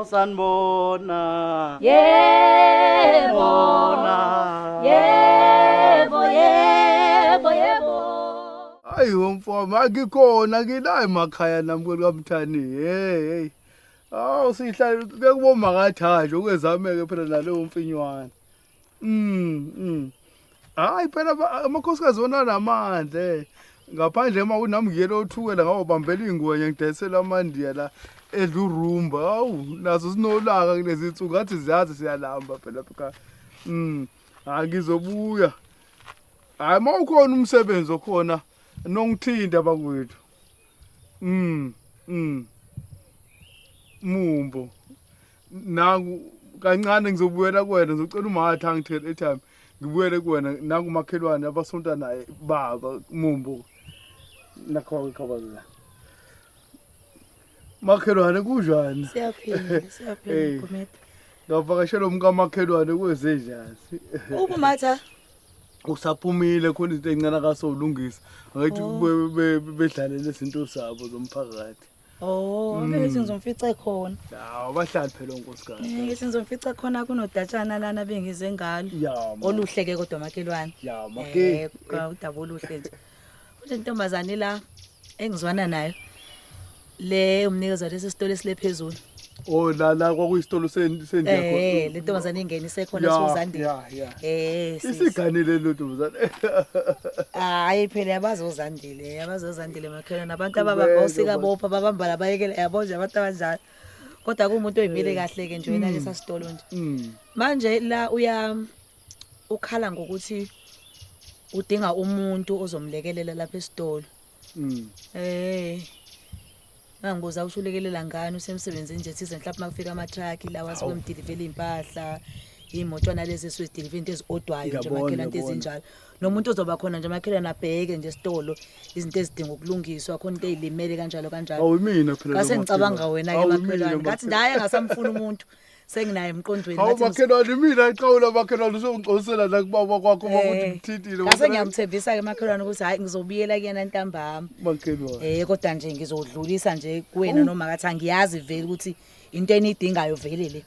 Sanibona. Yebo. Yebo, yebo, yebo. Hayi womfowami akikhona ngila emakhaya nami kwelikamthani. Hey. Awu sihlala bekuboma kathanje ukwezameke phela naleyo mfinywana. Hayi phela amakhosikazi wona namandla. Ngaphandle uma unami ngiyelo othukela ngawubambela ingwenya ngidayisela amandiya la edla urumba. Hawu nazo sinolaka kulezi insuku ngathi ziyazi siyalamba phela phela. Ngizobuya. Hayi mawukhona umsebenzi okhona nongithinta bakwethu. Mumbo. Nangu kancane ngizobuyela kuwena ngizocela umatha angithele airtime. Ngibuyele kuwena nangu makhelwane abasonta naye baba Mumbo. Nakho khawula. Makhelwane kunjani? Siyaphila Gumede. Ngavakashela umkamakhelwane kwezenjani. Ubumatha Usaphumile khona izinto ezincane akasolungisa. Ngathi bedlalele izinto zabo zomphakathi. Bese ngizomfica khona. Hawo bahlali phela unkosikazi. Ngithi ngizomfica khona kunodatshana lana bengize ngalo. Oluhleke kodwa makhelwane. Ya make. Udaba oluhle nje. Kuthi intombazane la engizwana nayo. Le umnikeza lesi sitolo esilephezulu. Oh la kwakuyisitolo sendiya khona. Le ntombazane ingenise khona sozandile. Isiganile lo ntombazane. Hayi phela yabazozandile makhelwane abantu abababosika bopha babamba labayekela yabo nje abantu abanjalo. Kodwa kuumuntu oyimile kahle ke nje wena lesa sitolo nje. Manje la ukhala ngokuthi udinga umuntu ozomlekelela lapha esitolo. Ngibuza ushulekelela ngani usemsebenzini nje size mhlawumbe makufika ama-truck lawa sikwemdilivela impahla imotshwana lezi esizidiliva into eziodwayo nje makhelwane ezinjalo nomuntu ozoba khona nje makhelwane abheke nje esitolo izinto ezidinga ukulungiswa khona into ezilimele kanjalo Awu mina phela ngase ngicabanga wena ke makhelwane ngathi ndaye ngasamfuna umuntu senginaye emqondweni ngathi makhelwane mina iqhawula makhelwane uzongicosela la kubaba kwakho bakuthi ngithithile ngase ngiyamthembisa ke makhelwane ukuthi hayi ngizobuyela kuyena ntambama makhelwane kodwa nje ngizodlulisa nje kuwena noma ngathi angiyazi vele ukuthi into enidingayo vele le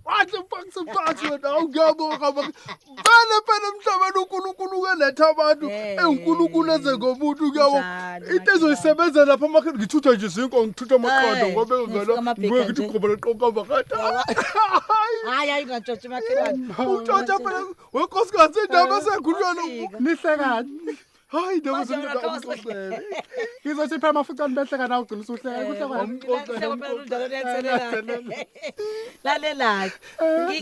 wathi mfakisiphathi wena awungiyabonga phela emhlabeni uNkulunkulu ukeletha abantu enkulunkulu ezengomuntu kuyabona into ezoyisebenza lapha amakhaya ngithutha nje izinko ngithutha amaqondo ngoba ngala ngibuye ngithi uqhubela qoqa bakatha hayi ngatshotshi makhelwane utshotha phela wenkosikazi indaba sekhulwana nihlekani hayi indaba sengiqoqela ngizothi phela mafuthani behleka nawe ugcina usuhleka lalela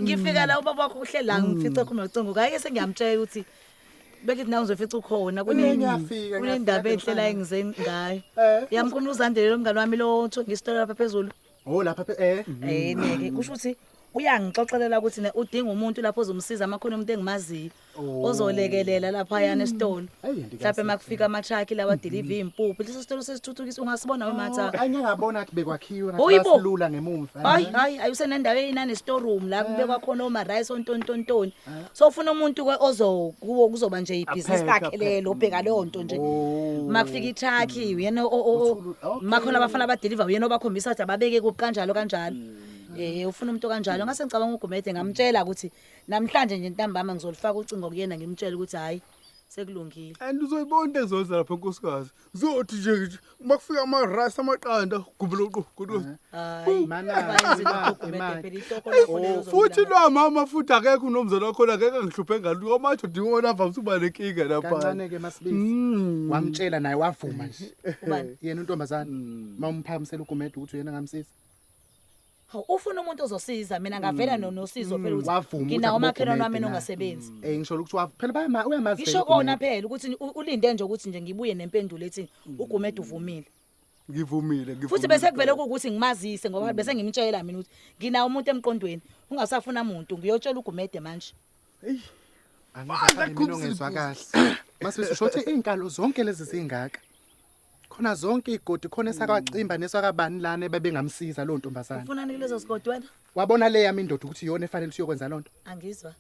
ngifika la ubaba wakho uhlela ngifice khona ucingo kake sengiyamtshela ukuthi bekithi nawe uzofica ukhona kunendaba ehlela engize ngayo yamkhona uzandile lo mngani wami lo ngisitola lapha phezulu lapha neke kusho ukuthi uyangixoxelela ukuthi udinga umuntu lapho ozomsiza amakhona umuntu engimaziyo ozolekelela lapha yana esitolo mhlawumbe makufika ama-truck lawa deliver impuphu leso sitolo sesithuthukisa ungasibona wematha angiyabona athi bekwakhiwe ngathi basilula ngemumva hayi ayusenendawo eyinane store room la kubekwa khona oma rice ontontontoni so ufuna umuntu kuzoba nje ibhizinisi lakhe lelo ubheka leyo nto nje makufika i-truck uyena makhona abafana abadeliver uyena obakhombisa ukuthi ababeke kuphi kanjalo ufuna umuntu kanjalo ngase ngicabanga uGumede ngamtshela ukuthi namhlanje nje ntambama ngizolifaka ucingo kuyena ngimtshela ukuthi hayi sekulungile and uzoyibona into ezoza lapha nkosikazi uzothi nje makufika ama-rice amaqanda gubula hayi futhi lo mama futhi akekho unomzana wakhona akekho angihluphe ngalo amathi udinga avamisa uba nenkinga lapha kancane ke masibisi wamtshela naye wavuma nje yena untombazane mawumphakamisela uGumede ukuthi uyena ngamsiza ufuna umuntu ozosiza mina ngavela nosizo phela ukuthi nginawo makhelwane wami ongasebenzi ngisho ukuthi phela uyamazi ngisho kona phela ukuthi ulinde nje ukuthi nje ngibuye nempendulo ethi uGumede uvumile ngivumile futhi bese kuvele ukuthi ngimazise ngoba bese ngimtshela mina ukuthi nginawo umuntu emqondweni ungasafuna umuntu ngiyotshela uGumede manje angizathi mina ongezwa kahle masibisi usho ukuthi izinkalo zonke lezi zingaka khona zonke igodi khona esakacimba nesakabani lana bebengamsiza lo ntombazana ufuna nilezo sigodi wena wabona le yami indoda ukuthi iyona efanele siyokwenza lonto angizwa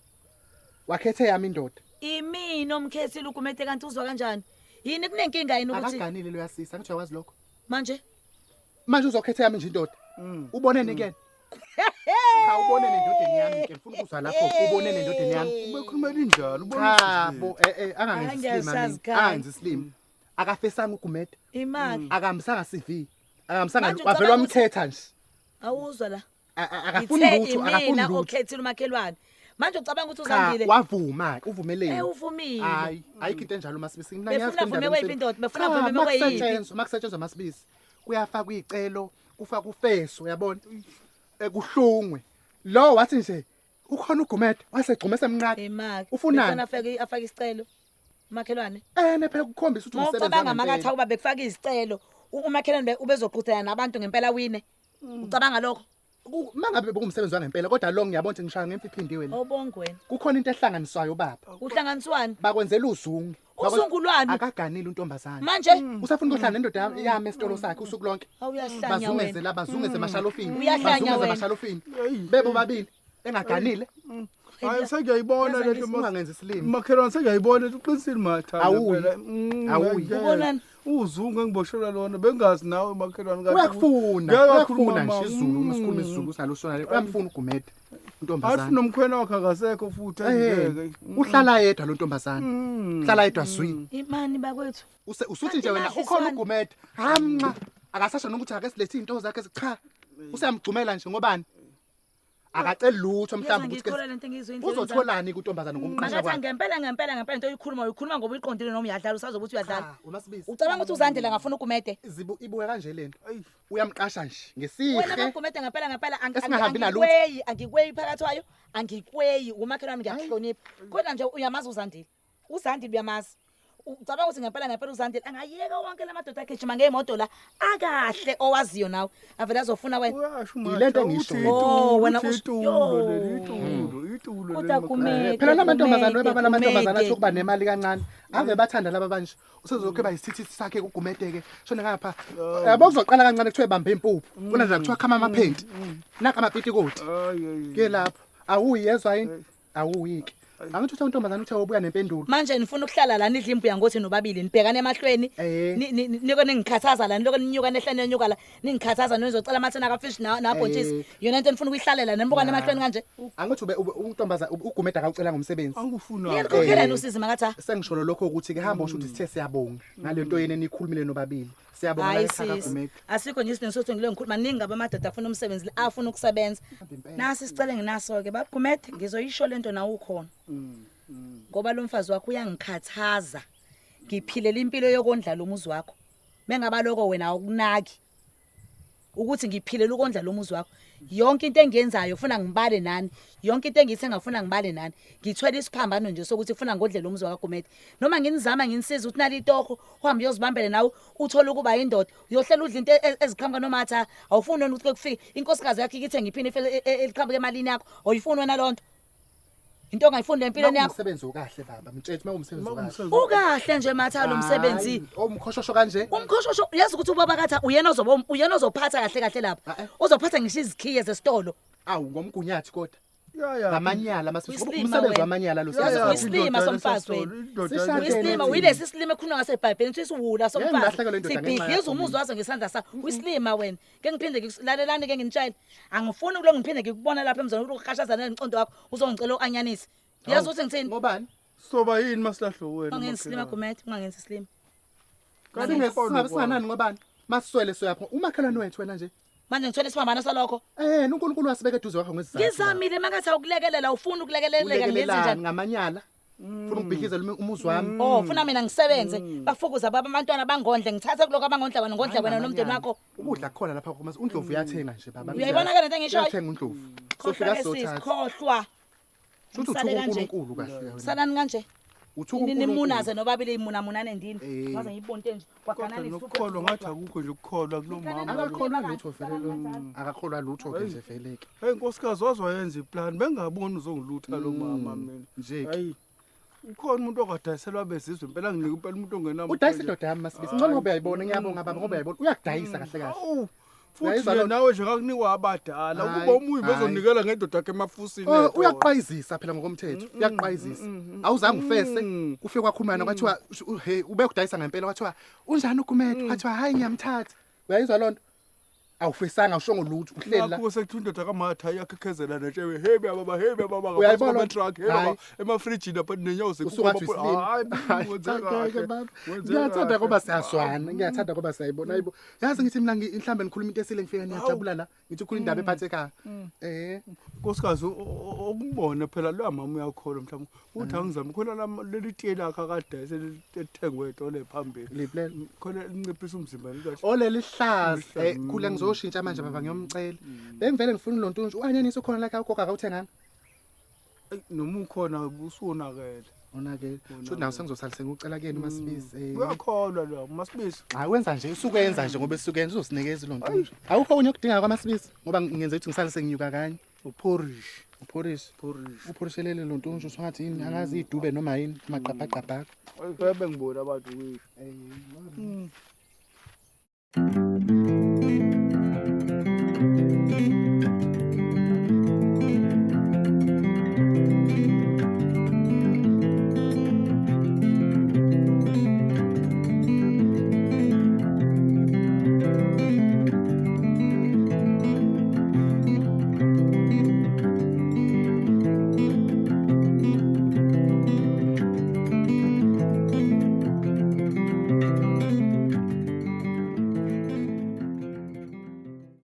wakhethe yami indoda imini omkhethile uGumede kanti uzwa kanjani yini kunenkinga yini ukuthi akaganile lo yasisa ngathi uyakwazi lokho manje uzokhetha yami nje indoda ubonene kuyena cha ubonene endodeni yami ke ngifuna ukuzwa lapho ubonene endodeni yami Ubekhulumela injalo cha ubona. bo angangenzi slim akafesanga uGumede Imali. akahambisanga CV akahambisanga Manje wavelwa ucabanga ukuthi- umthetha nje Awuzwa la. akafuni Ngithe lutho akafuni imina lutho okhethile umakhelwane. Manje ucabanga ukuthi cha uzandile. wavuma uvumeleni Uvumile. hayi ayikho into enjalo masibisi Befuna vume kweyiphi indoda? Befuna vume kweyiphi? makusetshenzwa masibisi kuyafakwa izicelo kufaka ufeso uyabona ekuhlungwe lo wathi nje ukhona uGumede wasegcuma semnqaka Imali. Ufunani? Afake isicelo. Umakhelwane. phela kukhombisa ukuthi umsebenzi Mawucabanga makatha ukuba bekufaka izicelo. Umakhelwane ubezoqhudelana nabantu ngempela wine. Ucabanga lokho? mangabe bekumsebenzi wangempela kodwa lo ngiyabona ukuthi ngishaya ngemfi iphindwe wena Awubongi wena. kukhona into ehlanganiswayo baba Uhlanganiswani? bakwenzela uzungu Uzungulwani? akaganile untombazana Manje usafuna ukuhlala nendoda yami esitolo sakhe usuku lonke awuyahlanya bazungeze wena. la bazungeze emashalofini Uyahlanya bazungeze wena. emashalofini bebo babili engaganile Hayi sengiyayibona le nto ungangenzi isilimo Makhelwane sengiyayibona ukuthi uqinisile matha. Awuyi. Awuyi. Ubonani? Uzungu engiboshelwa lona bengazi nawe makhelwane uyakufuna nje isiZulu isikhuluma isiZulu sinaloshona le uyamfuna uGumede untombazana Athi nomkhwena wakhe akasekho futhi angeke. uhlala yedwa lo ntombazana uhlala yedwa zwi Imani bakwethu. usuthi nje wena ukhona uGumede hamnqa akasasho nokuthi ake silethe into zakhe cha usayamgcumela nje ngobani akacela lutho mhlawumbe ukuthi ngikholwa lento engizwe uzotholani kuntombazana ngomqasha Makathi kwakhe ngempela into uyikhuluma ngoba uyiqondile noma uyadlala usazobe uthi uyadlala. umasibisi Ucabanga ukuthi uzandile ngafuna uGumede? ibuye kanje lento uyamqasha nje ngesihle Wena baGumede ngempela Esingahambi nalutho. angikweyi phakathi kwayo, angikweyi umakhelwane ngiyakuhlonipha. Kodwa nje uyamazi uzandile. Uzandile uyamazi. Ucabanga ukuthi ngempela uzandile angayeka wonke lamadoda agijima ngeemoto la akahle owaziyo nawe. Avela azofuna wena. Uyasho Yilento engisho. Oh, wena itulo yo. itulo Kodwa Gumede. phela lamantombazana webaba lamantombazana Gumede. sokuba nemali kancane ave bathanda laba banje usezokhe bayisithithi sakhe kuGumede ke shona ngapha yabo kuzoqala kancane kuthiwe bambe impuphu kuna nje kuthiwa khama amaphenti naka amapitikoti ke lapho awuyezwa yini awuyike angithi uthe untombazana uthe ubuya nempendulo Manje nifuna ukuhlala la nidla imbuya ngothi nobabili nibhekane emahlweni niko ningikhathaza la niloko ninyuka nehlane nenyuka la ningikhathaza nizocela amathena ka fish nabhontshisi yona into enifuna ukuyihlalela nembukane emahlweni kanje angithi untombazana uGumede akawucela ngomsebenzi angifuna niyakhokhelana usizi makatha sengisholo lokho ukuthi ke hamba usho ukuthi sithe siyabonga ngalento yene nikhulumile nobabili siyabonga la hayi ekhaya sis kaGumede asikho nje isinesotho ngile ngikhuluma ningi ngaba amadoda afuna umsebenzi afuna ukusebenza nasi sicele nginaso ke baGumede ngizoyisho lento nawe ukhona ngoba lo mfazi wakho uyangikhathaza ngiphilela impilo yokondla lo muzi wakho mengaba lokho wena awukunaki ukuthi ngiphilela ukondla lo muzi wakho yonke into engiyenzayo ufuna ngibale nani yonke into engithe ngafuna ngibale nani ngithwele isiphambano nje sokuthi ufuna ngodle lo muzi wakho Gumede noma nginizama nginisiza uthi nali itoko uhambe uyozibambele nawe uthola ukuba indoda uyohlela udla into eziqhamuka noma tha awufuni wena ukuthi kufike inkosikazi yakho ikithi ngiphinde eliqhamuka emalini yakho awuyifuni wena lonto into ongayifunda empilweni yakho umsebenzi ukahle baba mtshetshe mawumsebenzi ukahle ukahle nje matha lo msebenzi omkhoshosho kanje umkhoshosho yazi ukuthi ubaba katha uyena ozophatha kahle lapha uzophatha ngisho izikhiye zesitolo awu ngomgunyathi kodwa ya ngamanyala masifuna Isilima umsebenzi wena. wamanyala lo Yazi ya, uyisilima indoda somfazi lesasolo, wena. indoda Sishade Uyisilima nethini? uyilesi isilima ekhulunywa ngaseBhayibhelini ukuthi isiwula ngilahlekelwe somfazi indoda ngenxa sibhidliza yakho umuzi wazo ngesandla sakho uyisilima wena ke ngiphinde ngikulalelani ke nginitshayile angifuni ukulo ngiphinde ngikubona lapha emzini ukuthi uqhashazana nemicondo wakho uzongicela uanyanisi yazi ukuthi ngithini ngobani soba yini masilahlo wena ungenza isilima Gumede ungangenza isilima singabe singanani ngobani masiswele soyapho umakhelwane wethu wena nje manje ngithwele isiphambano salokho uNkulunkulu wasibeka eduze wakho ngesizathu ngizamile makathi awukulekelela ufuna ukulekeleleka ngenze ulekelelani njani ngamanyala ufuna ukubhidlizela umuzi wami ufuna mina ngisebenze bafukuza baba abantwana bangondle ngithathe kuloko abangondla wena ngondla wena nomndeni wakho ukudla kukhona lapha kuma uNdlovu uyathenga nje baba uyayibona ke lento engishoyo uyathenga uNdlovu khohlwa sofika sikhohlwa Shothi Sale uthuka kanje. uNkulunkulu kahle wena salani kanje uthuka nimunaze nobabili imunamuna nendini Eh. ngaze ngiyibonte nje kodwa kwaganani nokukholwa ngathi akukho nje ukukholwa kulo mama akakholwa lutho vele lo akakholwa lutho ke nje vele ke hey nkosikazi wazoyenza iplan bengaboni uzongilutha lo mama mina nje hayi ukhona umuntu okadayiselwa bezizwe impela nginika impela umuntu ongenamo udayisa indoda yami masibisi ngcono ngoba uyayibona ngiyabonga baba ngoba uyayibona uyakudayisa kahle kahle awu futhi Uyayizwa nje lo- nawe nje ngakunikwa abadala Hayi, ukuba umuyi hayi. bezonikela ngendoda yakhe emafusini Oh, uyaqwayizisa phela ngokomthetho uyaqwayizisa awuzange ufese ufike kwakhumana kwathiwa hey ube kudayisa ngempela kwathiwa unjani uGumede kwathiwa hayi ngiyamthatha uyayizwa lonto awufisanga ushongo lutho uhleli la lapho sekuthinda kamatha yakhekezela netshewe hey baba Uyayibona ngapha truck hey Hayi. baba emafrijini apha nenyawo usungathi hayi usilile ngiyathanda ngoba siyaswana ngiyathanda ngoba siyayibona hayibo yazi ngithi mina mhlambe ngikhuluma into esile ngifika ngiyajabula la ngithi ukhuluma indaba ephathekayo nkosikazi okubona phela lo mama uyakhola mhlawumbe uthi angizami khona leli tiye lakhe kade selithengwe etole phambili liplela khona linciphisa umzimba kahle oleli hlazi khule ngizoshintsha manje baba ngiyomcela bengivele ngifuna lontuntshu uanyanyisa khona la khawugoga akawuthenganga noma ukhona usonakele onake shothi nawe sengizosalise ngicela kuyena uMasibisi uyakholwa lo Masibisi hayi wenza nje usukwenza nje ngoba esukeni uzosinikeza lontuntshu awukho unye okudinga kwaMasibisi ngoba ngiyenza ukuthi ngisalise nginyuka kanye uporish uphorishelele lontuntshu songathi yini angazi idube noma yini maqapha bebe ngibona abantu kwethu